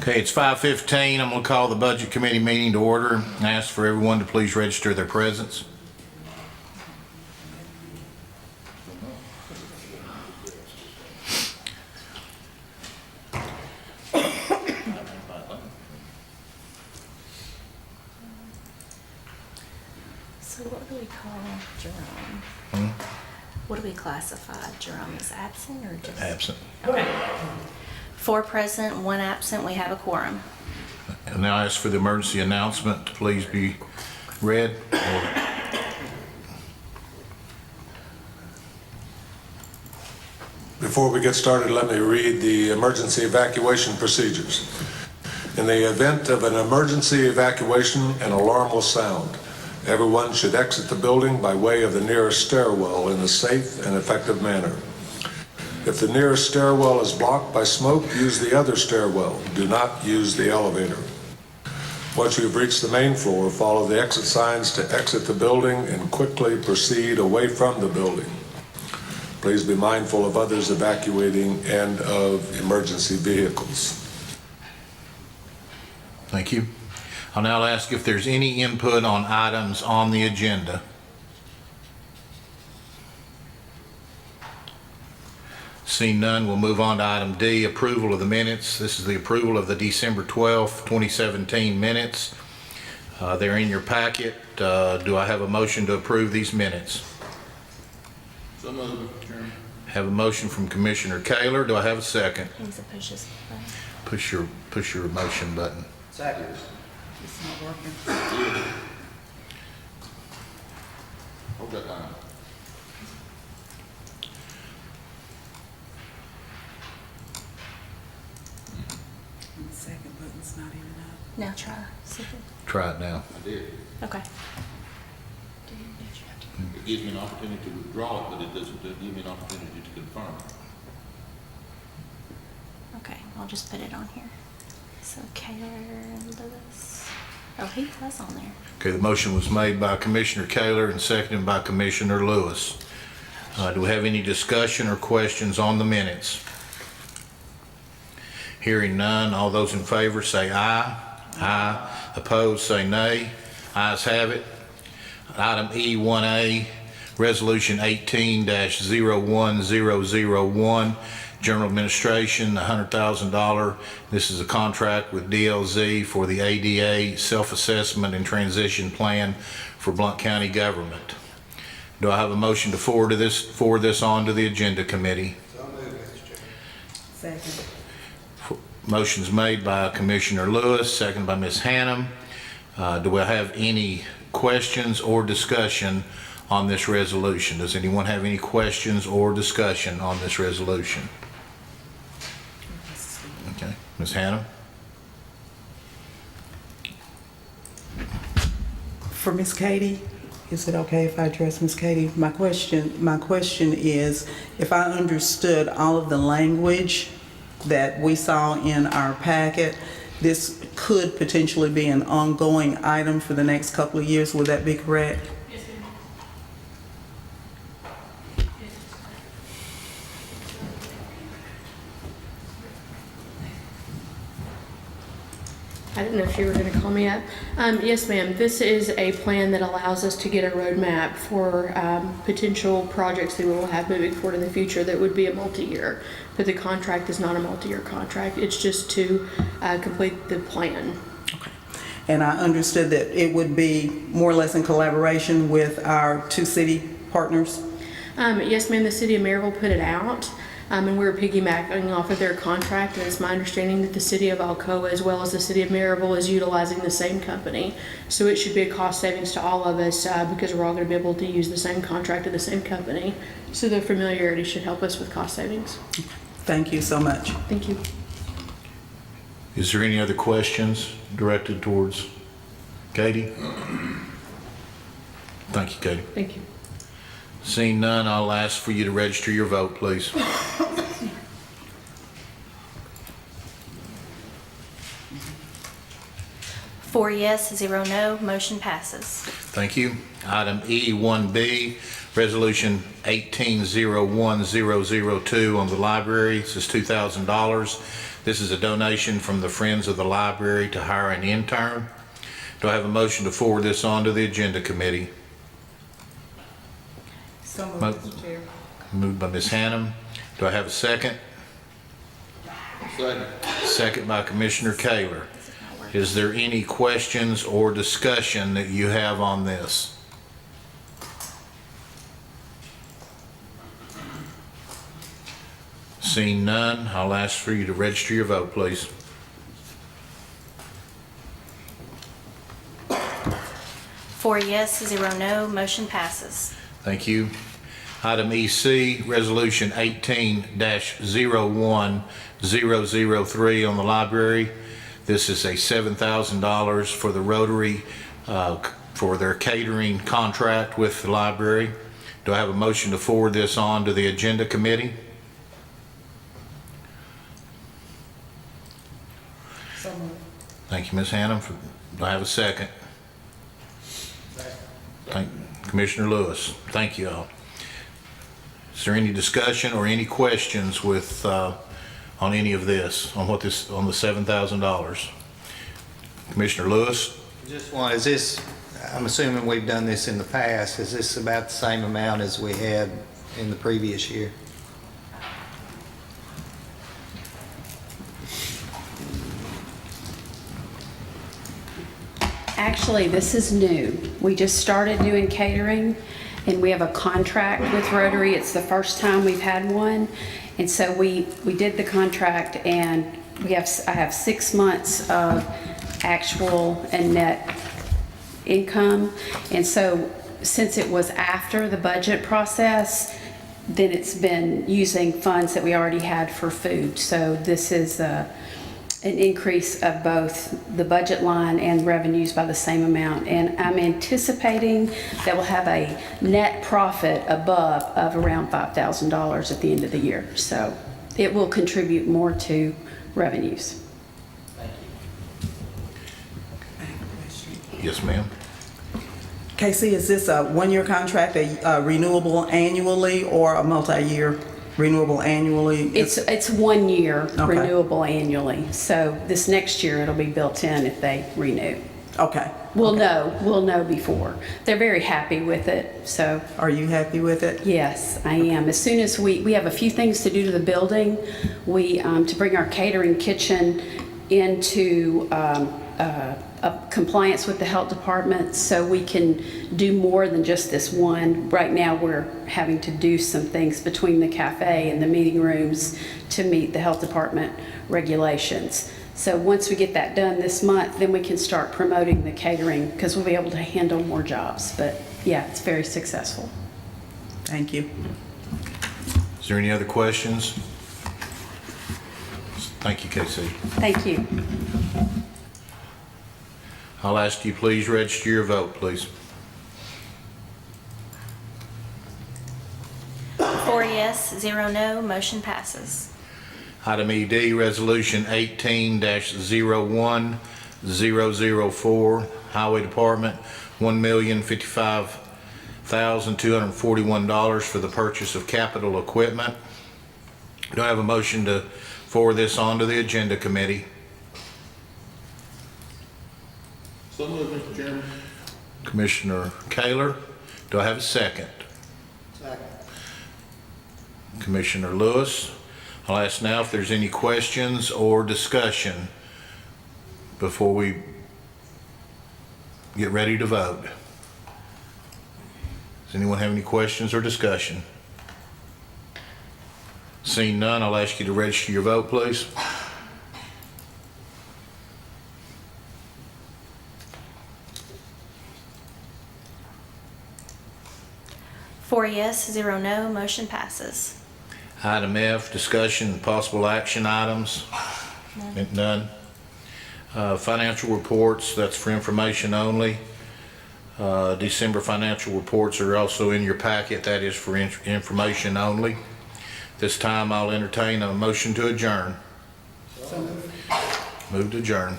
Okay, it's 5:15. I'm going to call the Budget Committee meeting to order and ask for everyone to please register their presence. So what do we call Jerome? What do we classify Jerome as, absent or just? Absent. Okay. 4 present, 1 absent, we have a quorum. And now I ask for the emergency announcement to please be read. Before we get started, let me read the emergency evacuation procedures. In the event of an emergency evacuation, an alarm will sound. Everyone should exit the building by way of the nearest stairwell in a safe and effective manner. If the nearest stairwell is blocked by smoke, use the other stairwell. Do not use the elevator. Once you've reached the main floor, follow the exit signs to exit the building and quickly proceed away from the building. Please be mindful of others evacuating and of emergency vehicles. Thank you. I'll now ask if there's any input on items on the agenda. Seeing none, we'll move on to item D, approval of the minutes. This is the approval of the December 12th, 2017 minutes. They're in your packet. Do I have a motion to approve these minutes? So moved, Mr. Chairman. Have a motion from Commissioner Kaler. Do I have a second? Needs to push this button. Push your motion button. Second. It's not working. Hold that down. The second button's not even up. Now try. See if it- Try it now. I did. Okay. It gives me an opportunity to withdraw it, but it doesn't give me an opportunity to confirm. Okay, I'll just put it on here. So Kaler and Lewis. Oh, he was on there. Okay, the motion was made by Commissioner Kaler and seconded by Commissioner Lewis. Do we have any discussion or questions on the minutes? Hearing none, all those in favor say aye. Aye. Opposed, say nay. Ayes have it. Item E1A, Resolution 18-01001, General Administration, $100,000. This is a contract with DLZ for the ADA Self-Assessment and Transition Plan for Blount County Government. Do I have a motion to forward this on to the Agenda Committee? So moved, Mr. Chairman. Second. Motion's made by Commissioner Lewis, seconded by Ms. Hannum. Do we have any questions or discussion on this resolution? Does anyone have any questions or discussion on this resolution? Okay, Ms. Hannum? For Ms. Katie, is it okay if I address Ms. Katie? My question is, if I understood all of the language that we saw in our packet, this could potentially be an ongoing item for the next couple of years. Would that be correct? Yes, ma'am. I didn't know if you were going to call me up. Yes, ma'am. This is a plan that allows us to get a roadmap for potential projects that we will have moving forward in the future that would be a multi-year. But the contract is not a multi-year contract. It's just to complete the plan. Okay. And I understood that it would be more or less in collaboration with our 2 city partners? Yes, ma'am. The city of Maryville put it out. And we're piggybacking off of their contract, and it's my understanding that the city of Alcoa as well as the city of Maryville is utilizing the same company. So it should be a cost savings to all of us because we're all going to be able to use the same contract of the same company. So the familiarity should help us with cost savings. Thank you so much. Thank you. Is there any other questions directed towards Katie? Thank you, Katie. Thank you. Seeing none, I'll ask for you to register your vote, please. 4 yes, 0 no, motion passes. Thank you. Item E1B, Resolution 1801002 on the library. This is $2,000. This is a donation from the Friends of the Library to hire an intern. Do I have a motion to forward this on to the Agenda Committee? So moved, Mr. Chair. Moved by Ms. Hannum. Do I have a second? Second. Second by Commissioner Kaler. Is there any questions or discussion that you have on this? Seeing none, I'll ask for you to register your vote, please. Four yes, 0 no, motion passes. Thank you. Item EC, Resolution 18-01003 on the library. This is a $7,000 for the Rotary for their catering contract with the library. Do I have a motion to forward this on to the Agenda Committee? So moved. Thank you, Ms. Hannum. Do I have a second? Thank Commissioner Lewis. Thank you all. Is there any discussion or any questions with on any of this, on what this, on the $7,000? Commissioner Lewis? Just one, is this, I'm assuming we've done this in the past, is this about the same amount as we had in the previous year? Actually, this is new. We just started doing catering, and we have a contract with Rotary. It's the first time we've had one. And so we did the contract, and I have 6 months of actual and net income. And so since it was after the budget process, then it's been using funds that we already had for food. So this is an increase of both the budget line and revenues by the same amount. And I'm anticipating that we'll have a net profit above of around $5,000 at the end of the year. So it will contribute more to revenues. Yes, ma'am. Casey, is this a one-year contract, a renewable annually, or a multi-year renewable annually? It's 1 year Okay. renewable annually. So this next year it'll be built in if they renew. Okay. We'll know before. They're very happy with it, so. Are you happy with it? Yes, I am. As soon as we have a few things to do to the building. To bring our catering kitchen into compliance with the health department, so we can do more than just this one. Right now, we're having to do some things between the cafe and the meeting rooms to meet the health department regulations. So once we get that done this month, then we can start promoting the catering, because we'll be able to handle more jobs. But yeah, it's very successful. Thank you. Is there any other questions? Thank you, Casey. Thank you. I'll ask you please register your vote, please. 4 yes, 0 no, motion passes. Item ED, Resolution 18-01004, Highway Department, $1,055,241 for the purchase of capital equipment. Do I have a motion to forward this on to the Agenda Committee? So moved, Mr. Chairman. Commissioner Kaler, do I have a second? Second. Commissioner Lewis. I'll ask now if there's any questions or discussion before we get ready to vote. Does anyone have any questions or discussion? Seeing none, I'll ask you to register your vote, please. 4 yes, 0 no, motion passes. Item F, discussion and possible action items. None. Financial reports, that's for information only. December financial reports are also in your packet. That is for information only. This time I'll entertain a motion to adjourn. Move to adjourn.